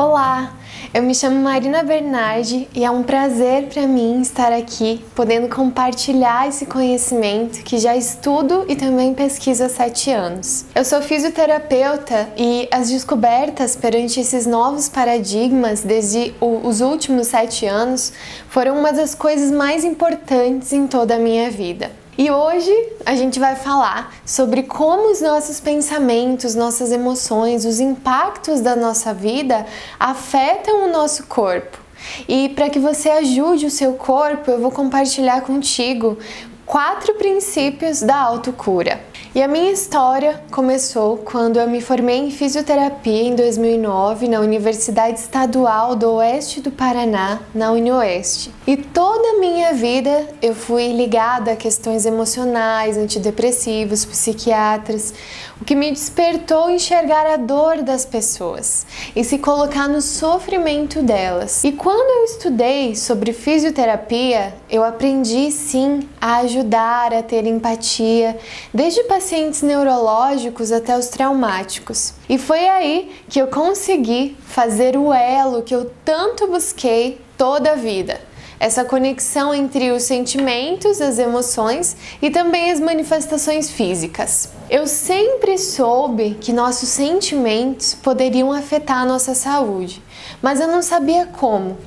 Olá, eu me chamo Marina Bernardi e é um prazer para mim estar aqui podendo compartilhar esse conhecimento que já estudo e também pesquiso há 7 anos. Eu sou fisioterapeuta e as descobertas perante esses novos paradigmas desde os últimos 7 anos foram uma das coisas mais importantes em toda a minha vida. E hoje a gente vai falar sobre como os nossos pensamentos, nossas emoções, os impactos da nossa vida afetam o nosso corpo. E para que você ajude o seu corpo, eu vou compartilhar contigo 4 princípios da autocura. E a minha história começou quando eu me formei em fisioterapia em 2009 na Universidade Estadual do Oeste do Paraná, na UniOeste. E toda a minha vida eu fui ligada a questões emocionais, antidepressivos, psiquiatras, o que me despertou enxergar a dor das pessoas e se colocar no sofrimento delas. E quando eu estudei sobre fisioterapia, eu aprendi sim a ajudar, a ter empatia, desde pacientes neurológicos até os traumáticos. E foi aí que eu consegui fazer o elo que eu tanto busquei toda a vida. Essa conexão entre os sentimentos, as emoções e também as manifestações físicas. Eu sempre soube que nossos sentimentos poderiam afetar a nossa saúde, mas eu não sabia como.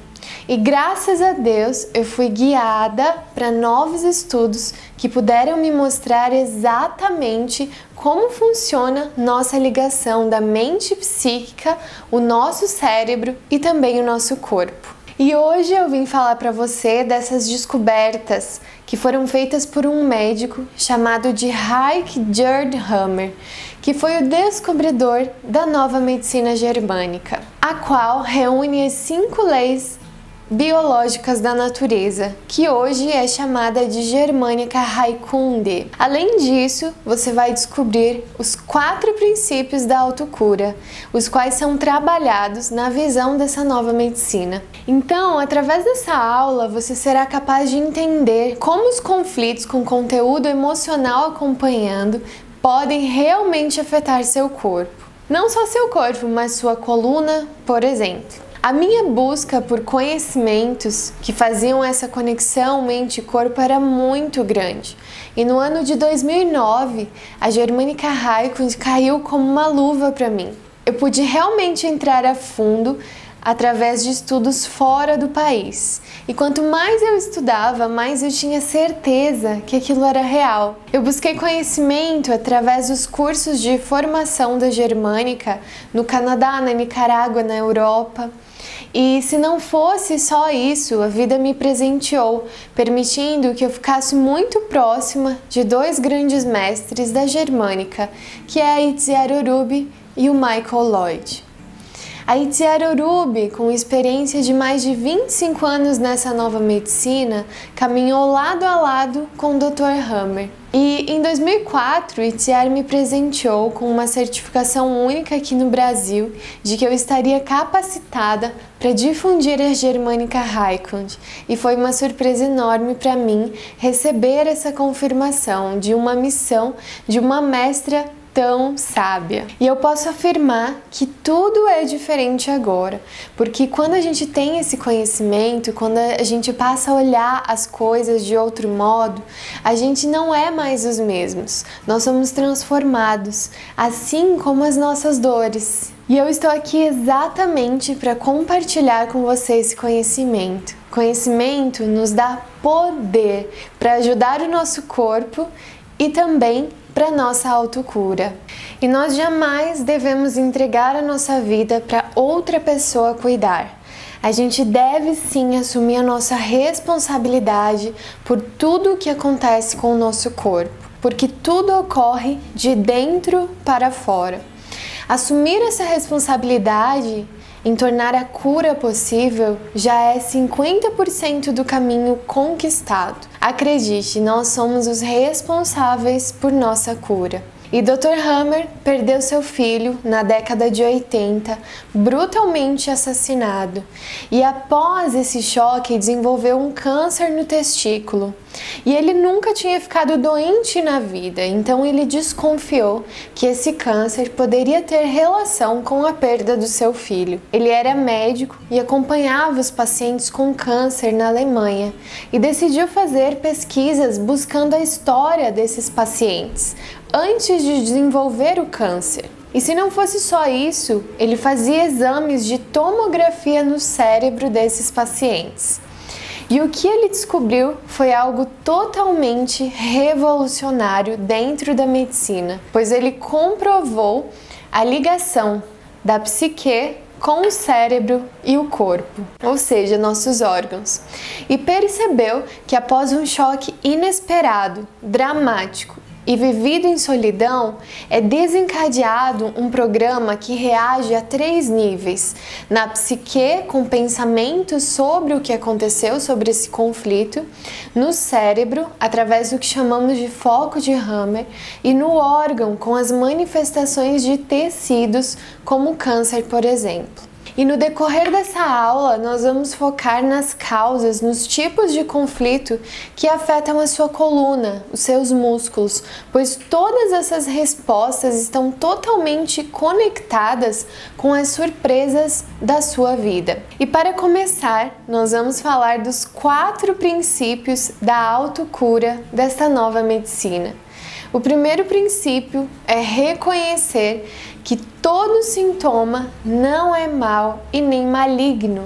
E graças a Deus eu fui guiada para novos estudos que puderam me mostrar exatamente como funciona nossa ligação da mente psíquica, o nosso cérebro e também o nosso corpo. E hoje eu vim falar para você dessas descobertas que foram feitas por um médico chamado de Reich Gerd Hammer, que foi o descobridor da nova medicina germânica, a qual reúne as 5 leis biológicas da natureza, que hoje é chamada de Germânica Heilkunde. Além disso, você vai descobrir os 4 princípios da autocura, os quais são trabalhados na visão dessa nova medicina. Então, através dessa aula, você será capaz de entender como os conflitos com conteúdo emocional acompanhando podem realmente afetar seu corpo. Não só seu corpo, mas sua coluna, por exemplo. A minha busca por conhecimentos que faziam essa conexão mente-corpo era muito grande. E no ano de 2009, a Germânica Heilkunde caiu como uma luva para mim. Eu pude realmente entrar a fundo através de estudos fora do país. E quanto mais eu estudava, mais eu tinha certeza que aquilo era real. Eu busquei conhecimento através dos cursos de formação da Germânica no Canadá, na Nicarágua, na Europa. E se não fosse só isso, a vida me presenteou, permitindo que eu ficasse muito próxima de 2 grandes mestres da Germânica, que é a Itziar Orubi e o Michael Lloyd. A Itziar Orubi, com experiência de mais de 25 anos nessa nova medicina, caminhou lado a lado com o Dr. Hammer. E em 2004, Itziar me presenteou com uma certificação única aqui no Brasil de que eu estaria capacitada para difundir a Germânica Heilkunde. E foi uma surpresa enorme para mim receber essa confirmação de uma missão de uma mestra tão sábia. E eu posso afirmar que tudo é diferente agora, porque quando a gente tem esse conhecimento, quando a gente passa a olhar as coisas de outro modo, a gente não é mais os mesmos. Nós somos transformados, assim como as nossas dores. E eu estou aqui exatamente para compartilhar com você esse conhecimento. Conhecimento nos dá poder para ajudar o nosso corpo e também para nossa autocura. E nós jamais devemos entregar a nossa vida para outra pessoa cuidar. A gente deve sim assumir a nossa responsabilidade por tudo o que acontece com o nosso corpo, porque tudo ocorre de dentro para fora. Assumir essa responsabilidade em tornar a cura possível já é 50% do caminho conquistado. Acredite, nós somos os responsáveis por nossa cura. E Dr. Hammer perdeu seu filho na década de 80, brutalmente assassinado. E após esse choque, desenvolveu um câncer no testículo. E ele nunca tinha ficado doente na vida, então ele desconfiou que esse câncer poderia ter relação com a perda do seu filho. Ele era médico e acompanhava os pacientes com câncer na Alemanha e decidiu fazer pesquisas buscando a história desses pacientes antes de desenvolver o câncer. E se não fosse só isso, ele fazia exames de tomografia no cérebro desses pacientes. E o que ele descobriu foi algo totalmente revolucionário dentro da medicina, pois ele comprovou a ligação da psique com o cérebro e o corpo, ou seja, nossos órgãos, e percebeu que após um choque inesperado, dramático e vivido em solidão, é desencadeado um programa que reage a 3 níveis: na psique, com pensamentos sobre o que aconteceu, sobre esse conflito; no cérebro, através do que chamamos de foco de Hammer; e no órgão, com as manifestações de tecidos, como o câncer, por exemplo. E no decorrer dessa aula, nós vamos focar nas causas, nos tipos de conflito que afetam a sua coluna, os seus músculos, pois todas essas respostas estão totalmente conectadas com as surpresas da sua vida. E para começar, nós vamos falar dos 4 princípios da autocura desta nova medicina. O primeiro princípio é reconhecer que todo sintoma não é mau e nem maligno.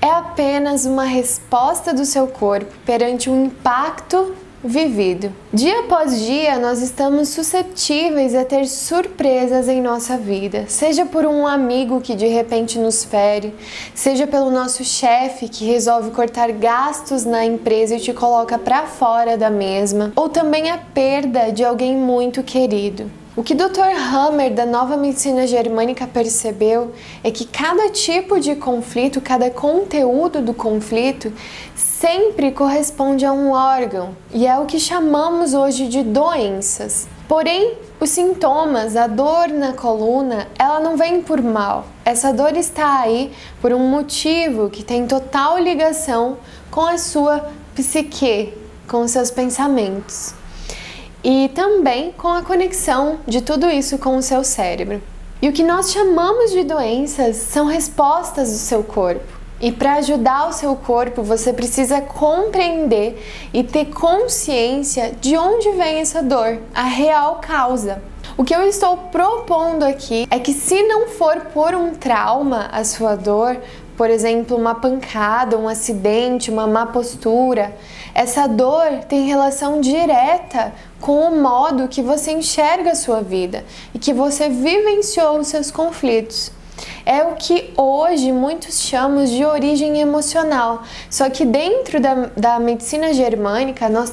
É apenas uma resposta do seu corpo perante um impacto vivido. Dia após dia, nós estamos suscetíveis a ter surpresas em nossa vida, seja por um amigo que de repente nos fere, seja pelo nosso chefe que resolve cortar gastos na empresa e te coloca para fora da mesma, ou também a perda de alguém muito querido. O que Dr. Hammer, da Nova Medicina Germânica, percebeu é que cada tipo de conflito, cada conteúdo do conflito, sempre corresponde a um órgão, e é o que chamamos hoje de doenças. Porém, os sintomas, a dor na coluna, ela não vem por mal. Essa dor está aí por um motivo que tem total ligação com a sua psique, com os seus pensamentos. E também com a conexão de tudo isso com o seu cérebro. E o que nós chamamos de doenças são respostas do seu corpo. E para ajudar o seu corpo, você precisa compreender e ter consciência de onde vem essa dor, a real causa. O que eu estou propondo aqui é que, se não for por um trauma a sua dor, por exemplo, uma pancada, um acidente, uma má postura, essa dor tem relação direta com o modo que você enxerga a sua vida e que você vivenciou os seus conflitos. É o que hoje muitos chamam de origem emocional. Só que dentro da medicina germânica nós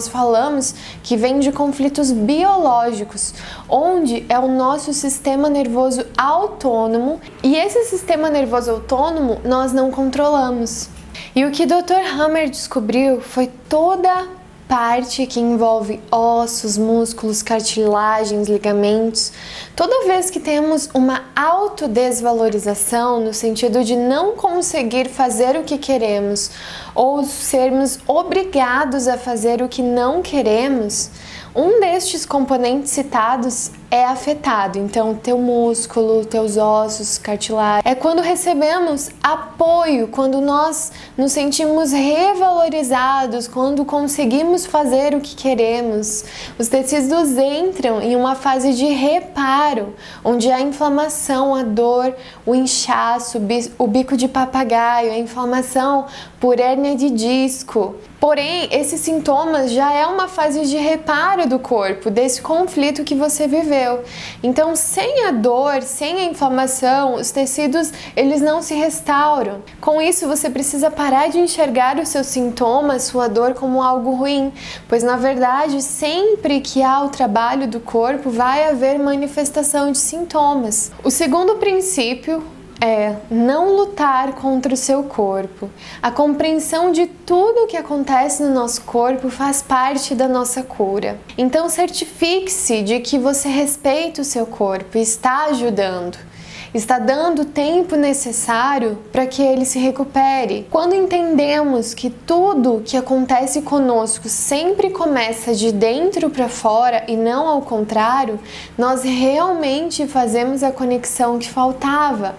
falamos que vem de conflitos biológicos, onde é o nosso sistema nervoso autônomo, e esse sistema nervoso autônomo nós não controlamos. E o que Dr. Hammer descobriu foi toda parte que envolve ossos, músculos, cartilagens, ligamentos. Toda vez que temos uma autodesvalorização, no sentido de não conseguir fazer o que queremos ou sermos obrigados a fazer o que não queremos, um destes componentes citados é afetado. Então, teu músculo, teus ossos, cartilagem. É quando recebemos apoio, quando nós nos sentimos revalorizados, quando conseguimos fazer o que queremos. Os tecidos entram em uma fase de reparo, onde a inflamação, a dor, o inchaço, o bico de papagaio, a inflamação por hérnia de disco. Porém, esses sintomas já é uma fase de reparo do corpo, desse conflito que você viveu. Então, sem a dor, sem a inflamação, os tecidos, eles não se restauram. Com isso, você precisa parar de enxergar os seus sintomas, sua dor, como algo ruim, pois, na verdade, sempre que há o trabalho do corpo, vai haver manifestação de sintomas. O segundo princípio é não lutar contra o seu corpo. A compreensão de tudo o que acontece no nosso corpo faz parte da nossa cura. Então certifique-se de que você respeita o seu corpo e está ajudando. Está dando o tempo necessário para que ele se recupere. Quando entendemos que tudo que acontece conosco sempre começa de dentro para fora e não ao contrário, nós realmente fazemos a conexão que faltava.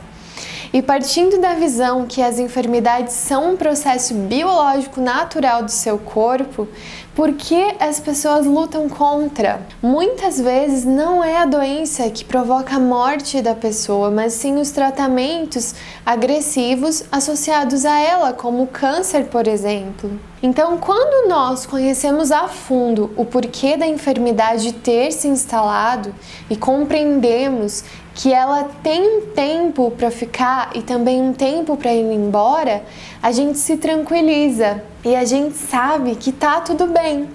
E partindo da visão que as enfermidades são um processo biológico natural do seu corpo, por que as pessoas lutam contra? Muitas vezes não é a doença que provoca a morte da pessoa, mas sim os tratamentos agressivos associados a ela, como o câncer, por exemplo. Então, quando nós conhecemos a fundo o porquê da enfermidade ter se instalado e compreendemos que ela tem um tempo para ficar e também um tempo para ir embora, a gente se tranquiliza e a gente sabe que tá tudo bem.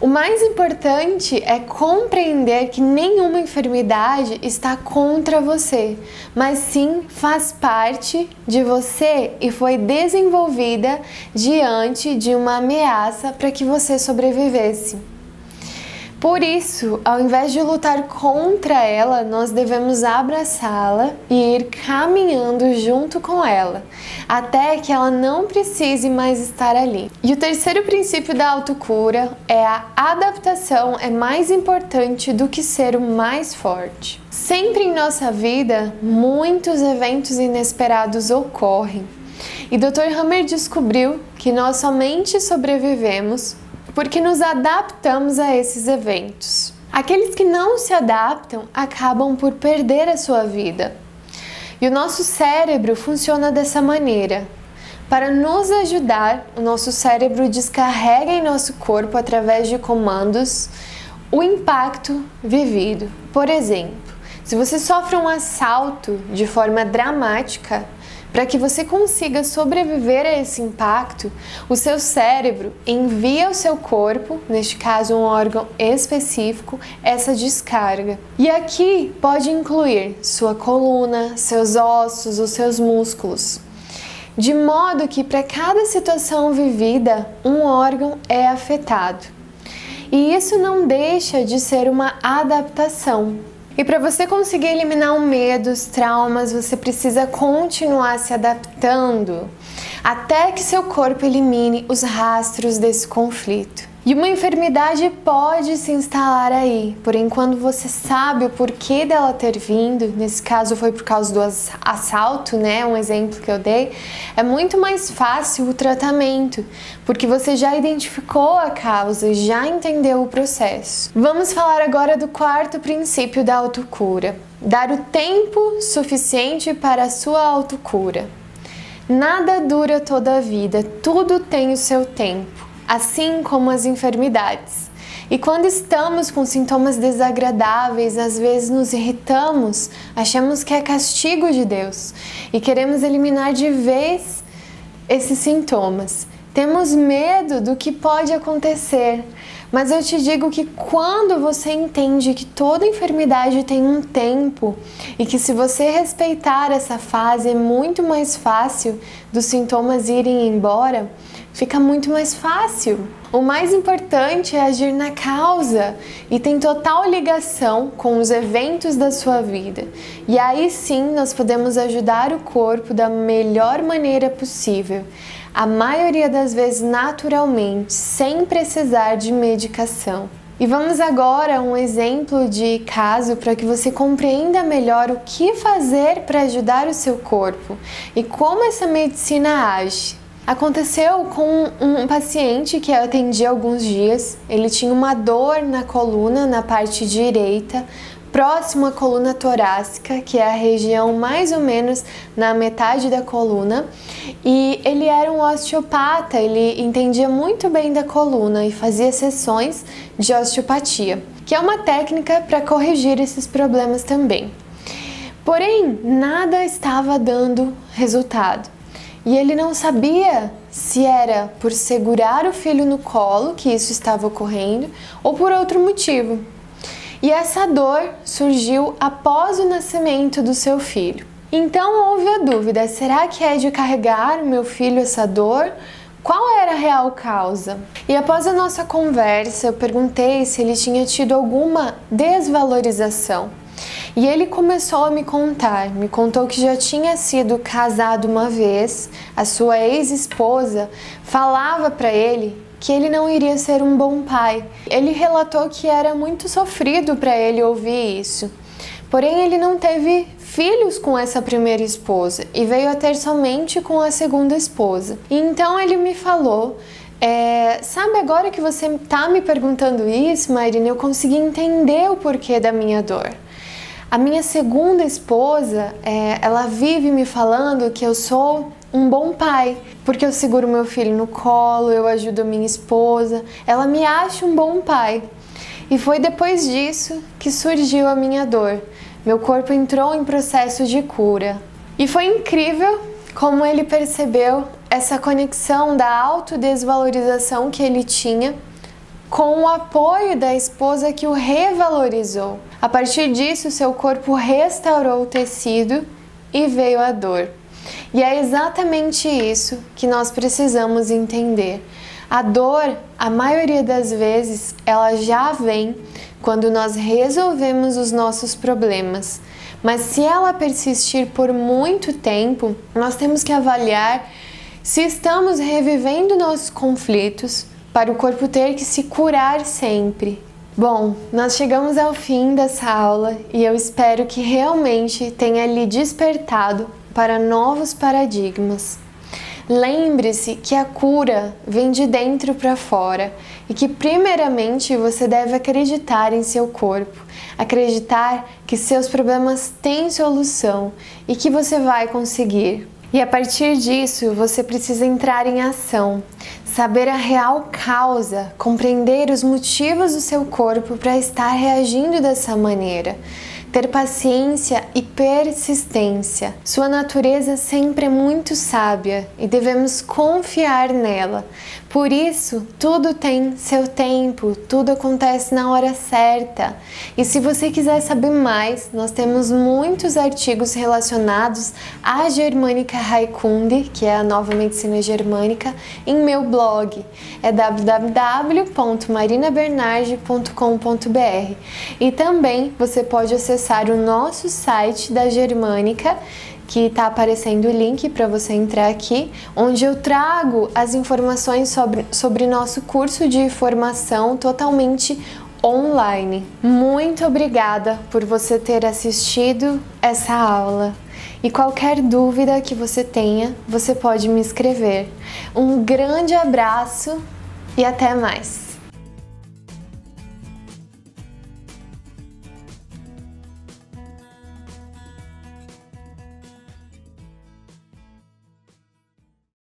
O mais importante é compreender que nenhuma enfermidade está contra você, mas sim faz parte de você e foi desenvolvida diante de uma ameaça para que você sobrevivesse. Por isso, ao invés de lutar contra ela, nós devemos abraçá-la e ir caminhando junto com ela, até que ela não precise mais estar ali. E o terceiro princípio da autocura é a adaptação é mais importante do que ser o mais forte. Sempre em nossa vida, muitos eventos inesperados ocorrem. E Dr. Hammer descobriu que nós somente sobrevivemos porque nos adaptamos a esses eventos. Aqueles que não se adaptam acabam por perder a sua vida. E o nosso cérebro funciona dessa maneira. Para nos ajudar, o nosso cérebro descarrega em nosso corpo, através de comandos, o impacto vivido. Por exemplo, se você sofre um assalto de forma dramática, para que você consiga sobreviver a esse impacto, o seu cérebro envia ao seu corpo, neste caso um órgão específico, essa descarga. E aqui pode incluir sua coluna, seus ossos, os seus músculos. De modo que para cada situação vivida, um órgão é afetado. E isso não deixa de ser uma adaptação. E para você conseguir eliminar o medo, os traumas, você precisa continuar se adaptando até que seu corpo elimine os rastros desse conflito. E uma enfermidade pode se instalar aí, porém quando você sabe o porquê dela ter vindo, nesse caso foi por causa do assalto, né, um exemplo que eu dei, é muito mais fácil o tratamento, porque você já identificou a causa e já entendeu o processo. Vamos falar agora do quarto princípio da autocura: dar o tempo suficiente para a sua autocura. Nada dura toda a vida, tudo tem o seu tempo, assim como as enfermidades. E quando estamos com sintomas desagradáveis, às vezes nos irritamos, achamos que é castigo de Deus e queremos eliminar de vez esses sintomas. Temos medo do que pode acontecer, mas eu te digo que quando você entende que toda enfermidade tem um tempo e que se você respeitar essa fase é muito mais fácil dos sintomas irem embora, fica muito mais fácil. O mais importante é agir na causa e tem total ligação com os eventos da sua vida. E aí sim nós podemos ajudar o corpo da melhor maneira possível. A maioria das vezes naturalmente, sem precisar de medicação. E vamos agora a um exemplo de caso para que você compreenda melhor o que fazer para ajudar o seu corpo e como essa medicina age. Aconteceu com um paciente que eu atendi há alguns dias. Ele tinha uma dor na coluna, na parte direita, próximo à coluna torácica, que é a região mais ou menos na metade da coluna, e ele era um osteopata, ele entendia muito bem da coluna e fazia sessões de osteopatia, que é uma técnica para corrigir esses problemas também. Porém, nada estava dando resultado. E ele não sabia se era por segurar o filho no colo que isso estava ocorrendo ou por outro motivo. E essa dor surgiu após o nascimento do seu filho. Então houve a dúvida, será que é de carregar o meu filho essa dor? Qual era a real causa? E após a nossa conversa, eu perguntei se ele tinha tido alguma desvalorização. E ele começou a me contou que já tinha sido casado uma vez, a sua ex-esposa falava para ele que ele não iria ser um bom pai. Ele relatou que era muito sofrido para ele ouvir isso. Porém, ele não teve filhos com essa primeira esposa e veio a ter somente com a segunda esposa. E então ele me falou, sabe, agora que você está me perguntando isso, Marina, eu consegui entender o porquê da minha dor. A minha segunda esposa, ela vive me falando que eu sou um bom pai, porque eu seguro meu filho no colo, eu ajudo a minha esposa, ela me acha um bom pai. E foi depois disso que surgiu a minha dor. Meu corpo entrou em processo de cura. E foi incrível como ele percebeu essa conexão da autodesvalorização que ele tinha com o apoio da esposa que o revalorizou. A partir disso, seu corpo restaurou o tecido e veio a dor. E é exatamente isso que nós precisamos entender. A dor, a maioria das vezes, ela já vem quando nós resolvemos os nossos problemas. Mas se ela persistir por muito tempo, nós temos que avaliar se estamos revivendo nossos conflitos para o corpo ter que se curar sempre. Bom, nós chegamos ao fim dessa aula e eu espero que realmente tenha lhe despertado para novos paradigmas. Lembre-se que a cura vem de dentro para fora e que primeiramente você deve acreditar em seu corpo, acreditar que seus problemas têm solução e que você vai conseguir. E a partir disso, você precisa entrar em ação, saber a real causa, compreender os motivos do seu corpo para estar reagindo dessa maneira. Ter paciência e persistência. Sua natureza sempre é muito sábia e devemos confiar nela. Por isso, tudo tem seu tempo, tudo acontece na hora certa. E se você quiser saber mais, nós temos muitos artigos relacionados à Germânica Heilkunde, que é a nova medicina germânica, em meu blog. É www.marinabernardi.com.br. E também você pode acessar o nosso site da Germânica, que está aparecendo o link para você entrar aqui, onde eu trago as informações sobre nosso curso de formação totalmente online. Muito obrigada por você ter assistido essa aula. E qualquer dúvida que você tenha, você pode me escrever. Um grande abraço e até mais!